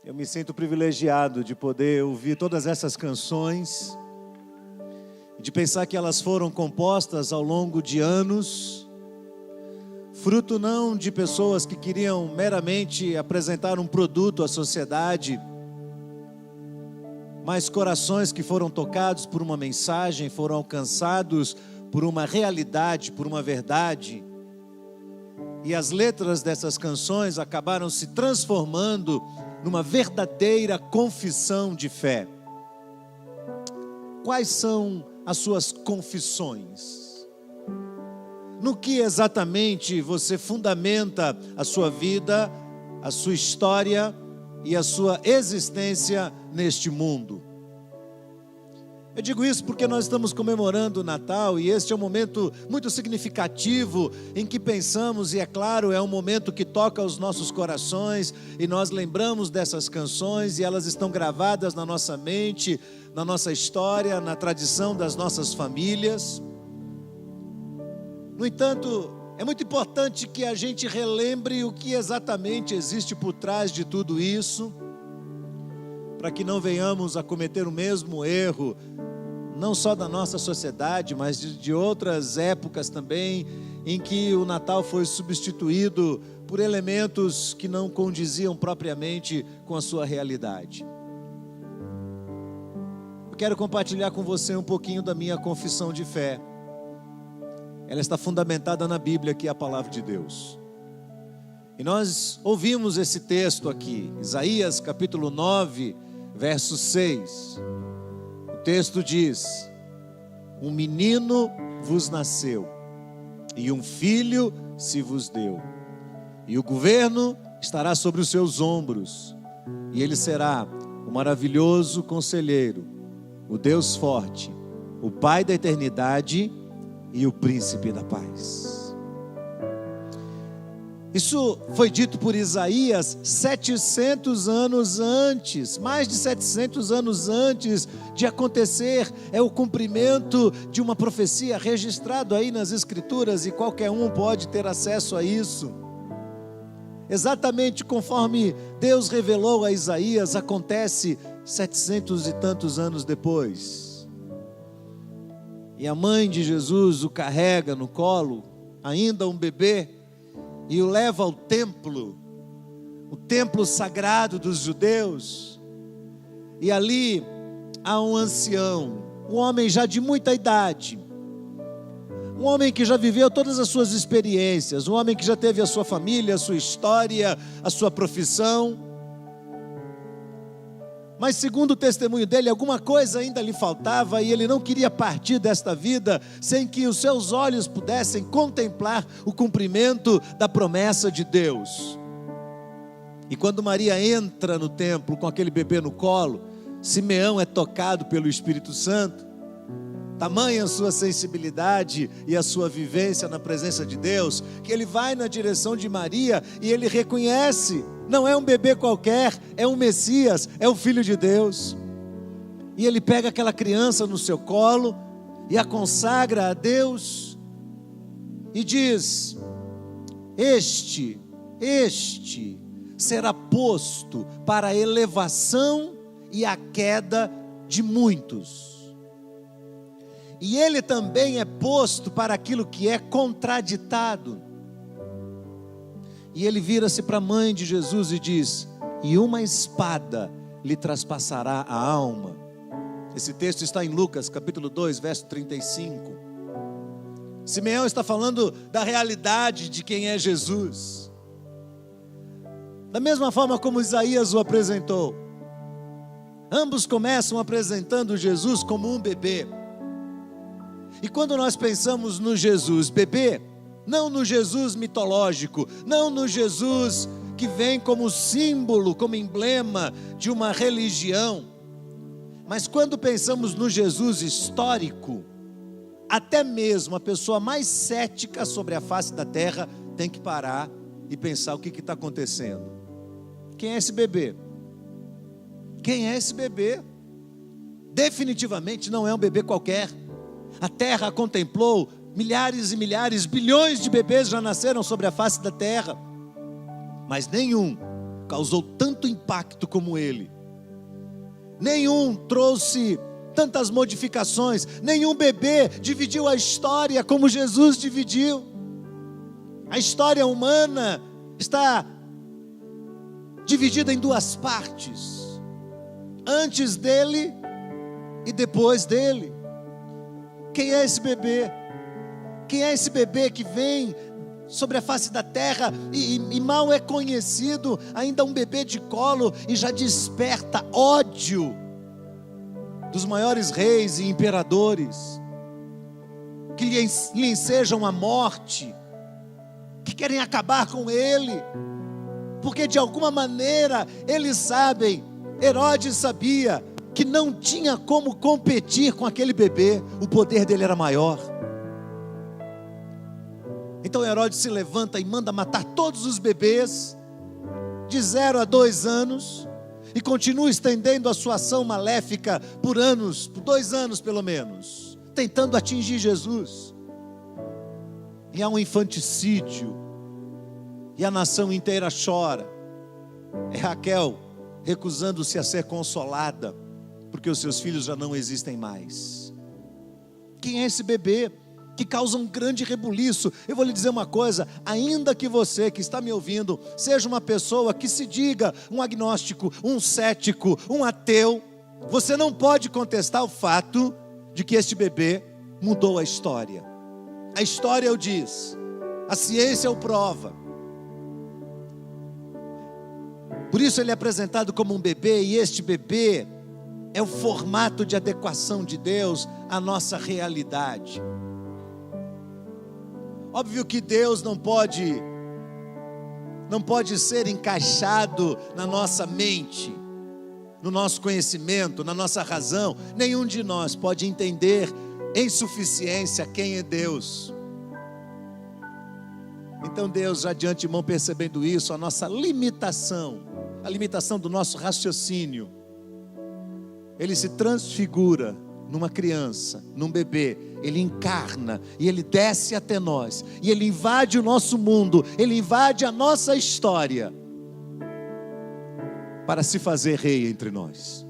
Eu me sinto privilegiado de poder ouvir todas essas canções, de pensar que elas foram compostas ao longo de anos, fruto não de pessoas que queriam meramente apresentar um produto à sociedade, mas corações que foram tocados por uma mensagem, foram alcançados por uma realidade, por uma verdade. E as letras dessas canções acabaram se transformando numa verdadeira confissão de fé. Quais são as suas confissões? No que exatamente você fundamenta a sua vida, a sua história e a sua existência neste mundo? Eu digo isso porque nós estamos comemorando o Natal e este é um momento muito significativo em que pensamos, e é claro, é um momento que toca os nossos corações e nós lembramos dessas canções e elas estão gravadas na nossa mente, na nossa história, na tradição das nossas famílias. No entanto, é muito importante que a gente relembre o que exatamente existe por trás de tudo isso, para que não venhamos a cometer o mesmo erro, não só da nossa sociedade, mas de outras épocas também, em que o Natal foi substituído por elementos que não condiziam propriamente com a sua realidade. Eu quero compartilhar com você um pouquinho da minha confissão de fé. Ela está fundamentada na Bíblia, que é a palavra de Deus. E nós ouvimos esse texto aqui, Isaías capítulo 9, verso 6. O texto diz: um menino vos nasceu, e um filho se vos deu, e o governo estará sobre os seus ombros, e ele será o maravilhoso conselheiro, o Deus forte, o Pai da eternidade e o príncipe da paz. Isso foi dito por Isaías 700 anos antes, mais de 700 anos antes de acontecer. É o cumprimento de uma profecia registrado aí nas Escrituras e qualquer um pode ter acesso a isso. Exatamente conforme Deus revelou a Isaías, acontece 700 e tantos anos depois. E a mãe de Jesus o carrega no colo, ainda um bebê, e o leva ao templo, o templo sagrado dos judeus, e ali há um ancião, um homem já de muita idade, um homem que já viveu todas as suas experiências, um homem que já teve a sua família, a sua história, a sua profissão, mas segundo o testemunho dele, alguma coisa ainda lhe faltava e ele não queria partir desta vida sem que os seus olhos pudessem contemplar o cumprimento da promessa de Deus. E quando Maria entra no templo com aquele bebê no colo, Simeão é tocado pelo Espírito Santo. Tamanha a sua sensibilidade e a sua vivência na presença de Deus, que ele vai na direção de Maria e ele reconhece: não é um bebê qualquer, é um Messias, é o Filho de Deus. E ele pega aquela criança no seu colo e a consagra a Deus e diz: este será posto para a elevação e a queda de muitos. E ele também é posto para aquilo que é contraditado. E ele vira-se para a mãe de Jesus e diz: e uma espada lhe traspassará a alma. Esse texto está em Lucas capítulo 2, verso 35. Simeão está falando da realidade de quem é Jesus. Da mesma forma como Isaías o apresentou. Ambos começam apresentando Jesus como um bebê. E quando nós pensamos no Jesus bebê, não no Jesus mitológico, não no Jesus que vem como símbolo, como emblema de uma religião, mas quando pensamos no Jesus histórico, até mesmo a pessoa mais cética sobre a face da terra tem que parar e pensar o que está acontecendo. Quem é esse bebê? Quem é esse bebê? Definitivamente não é um bebê qualquer. A terra contemplou milhares e milhares, bilhões de bebês já nasceram sobre a face da terra, mas nenhum causou tanto impacto como ele. Nenhum trouxe tantas modificações, nenhum bebê dividiu a história como Jesus dividiu. A história humana está dividida em duas partes: antes dele e depois dele. Quem é esse bebê? Quem é esse bebê que vem sobre a face da terra e mal é conhecido, ainda um bebê de colo, e já desperta ódio dos maiores reis e imperadores, que lhe ensejam a morte, que querem acabar com ele, porque de alguma maneira eles sabem, Herodes sabia que não tinha como competir com aquele bebê, o poder dele era maior. Então Herodes se levanta e manda matar todos os bebês de 0 a 2 anos, e continua estendendo a sua ação maléfica por anos, por 2 anos pelo menos, tentando atingir Jesus. E há um infanticídio, e a nação inteira chora. É Raquel recusando-se a ser consolada, porque os seus filhos já não existem mais. Quem é esse bebê que causa um grande rebuliço? Eu vou lhe dizer uma coisa: ainda que você que está me ouvindo seja uma pessoa que se diga um agnóstico, um cético, um ateu, você não pode contestar o fato de que este bebê mudou a história. A história o diz, a ciência o prova. Por isso ele é apresentado como um bebê, e este bebê é o formato de adequação de Deus à nossa realidade. Óbvio que Deus não pode ser encaixado na nossa mente, no nosso conhecimento, na nossa razão. Nenhum de nós pode entender em suficiência quem é Deus. Então Deus, já de antemão percebendo isso, a nossa limitação, a limitação do nosso raciocínio, Ele se transfigura numa criança, num bebê. Ele encarna e Ele desce até nós, e Ele invade o nosso mundo, Ele invade a nossa história, para se fazer rei entre nós.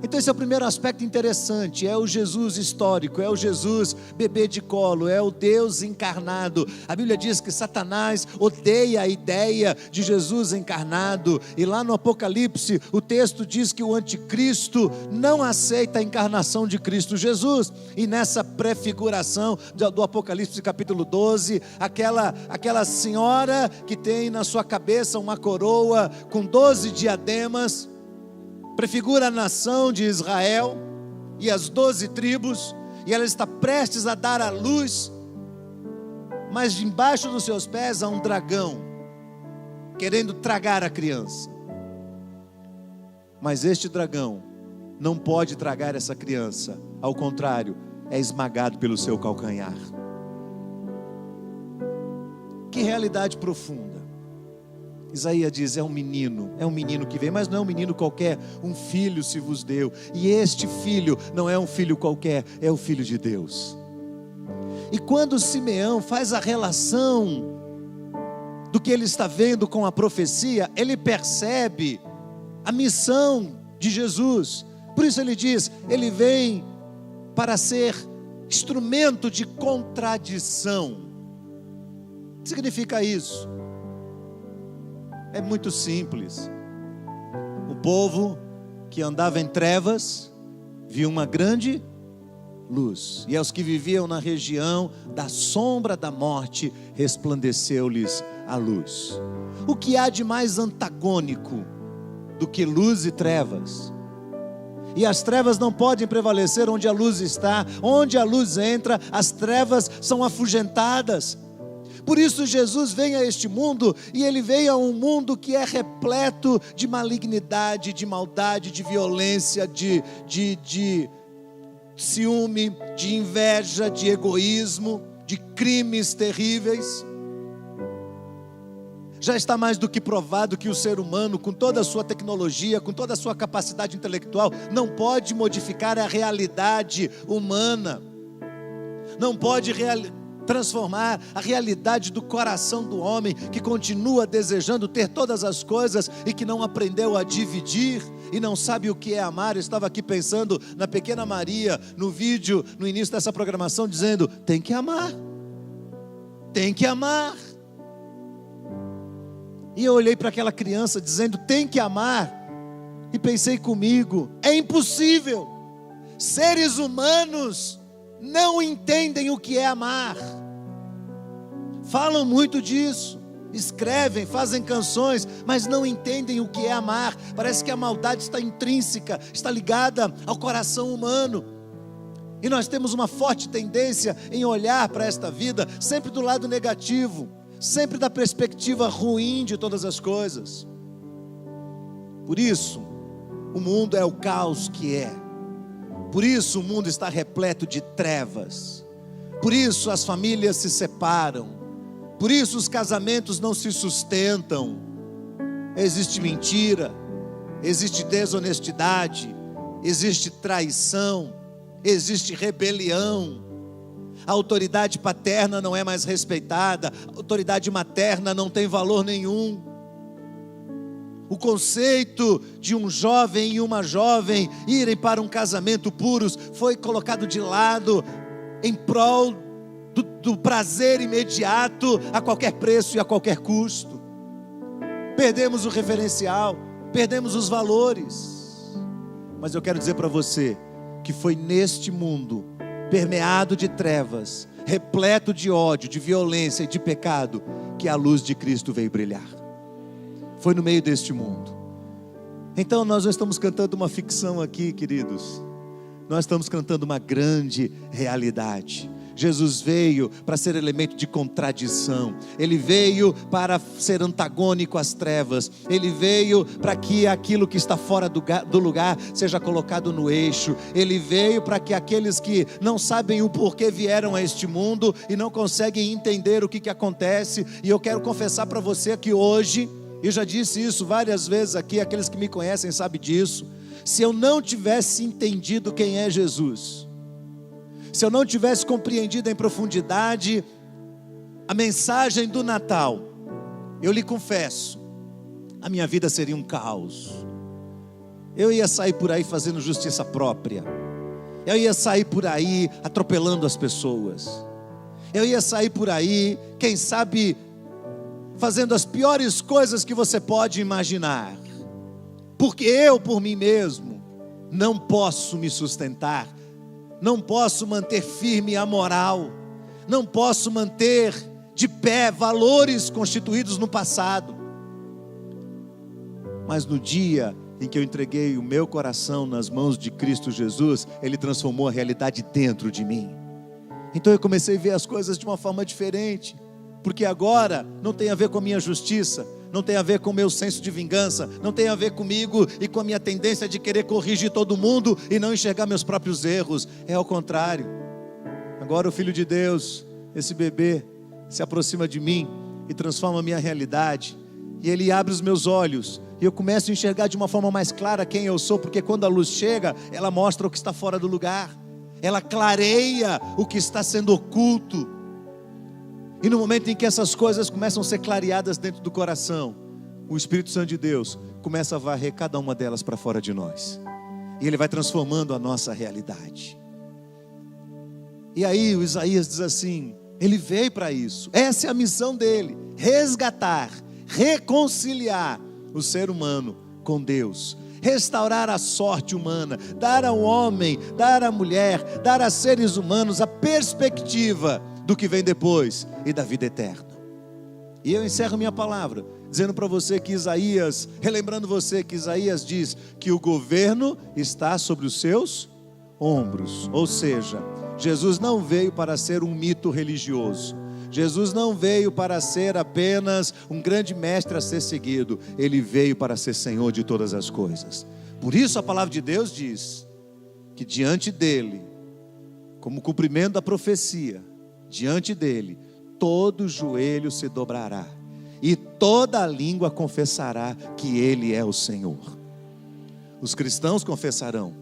Então esse é o primeiro aspecto interessante, é o Jesus histórico, é o Jesus bebê de colo, é o Deus encarnado. A Bíblia diz que Satanás odeia a ideia de Jesus encarnado, e lá no Apocalipse o texto diz que o anticristo não aceita a encarnação de Cristo Jesus. E nessa prefiguração do Apocalipse capítulo 12, aquela senhora que tem na sua cabeça uma coroa com 12 diademas, prefigura a nação de Israel e as 12 tribos, e ela está prestes a dar à luz, mas debaixo dos seus pés há um dragão, querendo tragar a criança. Mas este dragão não pode tragar essa criança, ao contrário, é esmagado pelo seu calcanhar. Que realidade profunda. Isaías diz, é um menino que vem, mas não é um menino qualquer, um filho se vos deu, e este filho não é um filho qualquer, é o Filho de Deus. E quando Simeão faz a relação do que ele está vendo com a profecia, ele percebe a missão de Jesus. Por isso ele diz, ele vem para ser instrumento de contradição. O que significa isso? É muito simples. O povo que andava em trevas viu uma grande luz, e aos que viviam na região da sombra da morte resplandeceu-lhes a luz. O que há de mais antagônico do que luz e trevas? E as trevas não podem prevalecer onde a luz está. Onde a luz entra, as trevas são afugentadas. Por isso Jesus vem a este mundo, e Ele veio a um mundo que é repleto de malignidade, de maldade, de violência, de ciúme, de inveja, de egoísmo, de crimes terríveis. Já está mais do que provado que o ser humano, com toda a sua tecnologia, com toda a sua capacidade intelectual, não pode modificar a realidade humana, não pode transformar a realidade do coração do homem que continua desejando ter todas as coisas e que não aprendeu a dividir e não sabe o que é amar. Eu estava aqui pensando na pequena Maria, no vídeo, no início dessa programação, dizendo: tem que amar, tem que amar. E eu olhei para aquela criança dizendo: tem que amar, e pensei comigo: é impossível. Seres humanos não entendem o que é amar. Falam muito disso, escrevem, fazem canções, mas não entendem o que é amar. Parece que a maldade está intrínseca, está ligada ao coração humano. E nós temos uma forte tendência em olhar para esta vida sempre do lado negativo, sempre da perspectiva ruim de todas as coisas. Por isso, o mundo é o caos que é. Por isso o mundo está repleto de trevas. Por isso as famílias se separam. Por isso os casamentos não se sustentam. Existe mentira, existe desonestidade, existe traição, existe rebelião. A autoridade paterna não é mais respeitada, a autoridade materna não tem valor nenhum. O conceito de um jovem e uma jovem irem para um casamento puros foi colocado de lado em prol do prazer imediato a qualquer preço e a qualquer custo. Perdemos o referencial, perdemos os valores. Mas eu quero dizer para você que foi neste mundo permeado de trevas, repleto de ódio, de violência e de pecado, que a luz de Cristo veio brilhar. Foi no meio deste mundo. Então nós não estamos cantando uma ficção aqui, queridos. Nós estamos cantando uma grande realidade. Jesus veio para ser elemento de contradição. Ele veio para ser antagônico às trevas. Ele veio para que aquilo que está fora do lugar seja colocado no eixo. Ele veio para que aqueles que não sabem o porquê vieram a este mundo e não conseguem entender o que acontece. E eu quero confessar para você que hoje, eu já disse isso várias vezes aqui, aqueles que me conhecem sabem disso. Se eu não tivesse entendido quem é Jesus, se eu não tivesse compreendido em profundidade a mensagem do Natal, eu lhe confesso, a minha vida seria um caos. Eu ia sair por aí fazendo justiça própria. Eu ia sair por aí atropelando as pessoas. Eu ia sair por aí, quem sabe, fazendo as piores coisas que você pode imaginar. Porque eu, por mim mesmo, não posso me sustentar. Não posso manter firme a moral. Não posso manter de pé valores constituídos no passado. Mas no dia em que eu entreguei o meu coração nas mãos de Cristo Jesus, Ele transformou a realidade dentro de mim. Então eu comecei a ver as coisas de uma forma diferente. Porque agora não tem a ver com a minha justiça, não tem a ver com o meu senso de vingança, não tem a ver comigo e com a minha tendência de querer corrigir todo mundo e não enxergar meus próprios erros. É ao contrário. Agora o Filho de Deus, esse bebê, se aproxima de mim e transforma a minha realidade. E Ele abre os meus olhos e eu começo a enxergar de uma forma mais clara quem eu sou, porque quando a luz chega, ela mostra o que está fora do lugar. Ela clareia o que está sendo oculto. E no momento em que essas coisas começam a ser clareadas dentro do coração, o Espírito Santo de Deus começa a varrer cada uma delas para fora de nós. E Ele vai transformando a nossa realidade. E aí o Isaías diz assim, Ele veio para isso. Essa é a missão dele, resgatar, reconciliar o ser humano com Deus. Restaurar a sorte humana, dar ao homem, dar à mulher, dar a seres humanos a perspectiva do que vem depois e da vida eterna. E eu encerro minha palavra dizendo para você que Isaías, relembrando você que Isaías diz que o governo está sobre os seus ombros. Ou seja, Jesus não veio para ser um mito religioso. Jesus não veio para ser apenas um grande mestre a ser seguido. Ele veio para ser Senhor de todas as coisas. Por isso a palavra de Deus diz que diante dele, como cumprimento da profecia, diante dele, todo joelho se dobrará e toda língua confessará que Ele é o Senhor. Os cristãos confessarão,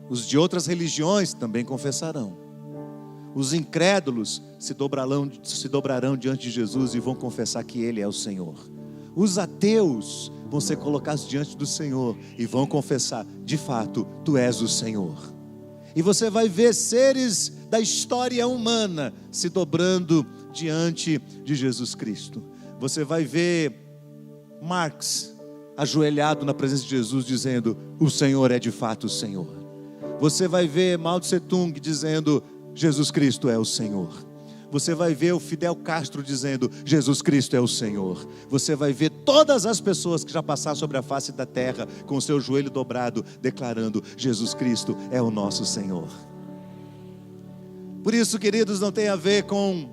os de outras religiões também confessarão, Os incrédulos se dobrarão diante de Jesus e vão confessar que Ele é o Senhor. Os ateus vão ser colocados diante do Senhor e vão confessar: de fato, Tu és o Senhor. E você vai ver seres da história humana se dobrando diante de Jesus Cristo. Você vai ver Marx ajoelhado na presença de Jesus dizendo: o Senhor é de fato o Senhor. Você vai ver Mao Tse Tung dizendo: Jesus Cristo é o Senhor. Você vai ver o Fidel Castro dizendo: Jesus Cristo é o Senhor. Você vai ver todas as pessoas que já passaram sobre a face da terra com o seu joelho dobrado, declarando: Jesus Cristo é o nosso Senhor. Por isso, queridos, não tem a ver com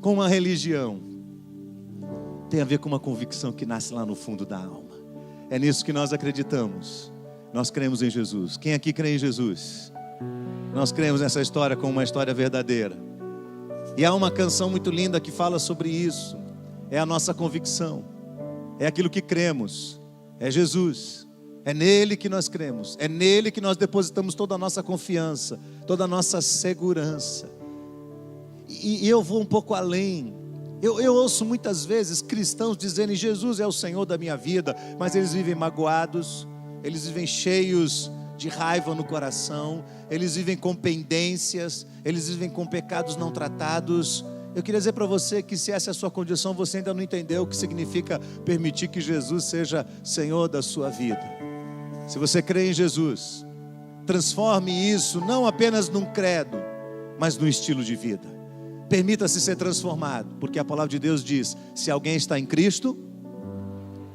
uma religião. Tem a ver com uma convicção que nasce lá no fundo da alma. É nisso que nós acreditamos. Nós cremos em Jesus. Quem aqui crê em Jesus? Nós cremos nessa história como uma história verdadeira. E há uma canção muito linda que fala sobre isso. É a nossa convicção. É aquilo que cremos. É Jesus. É nele que nós cremos. É nele que nós depositamos toda a nossa confiança, toda a nossa segurança. E eu vou um pouco além. Eu ouço muitas vezes cristãos dizerem: Jesus é o Senhor da minha vida, mas eles vivem magoados, eles vivem cheios de raiva no coração, eles vivem com pendências, eles vivem com pecados não tratados. Eu queria dizer para você que se essa é a sua condição, você ainda não entendeu o que significa permitir que Jesus seja Senhor da sua vida. Se você crê em Jesus, transforme isso não apenas num credo, mas num estilo de vida. Permita-se ser transformado, porque a palavra de Deus diz: se alguém está em Cristo,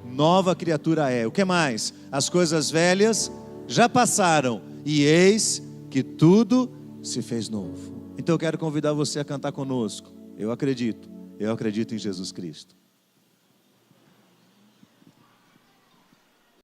nova criatura é. O que mais? As coisas velhas já passaram, e eis que tudo se fez novo. Então eu quero convidar você a cantar conosco. Eu acredito em Jesus Cristo.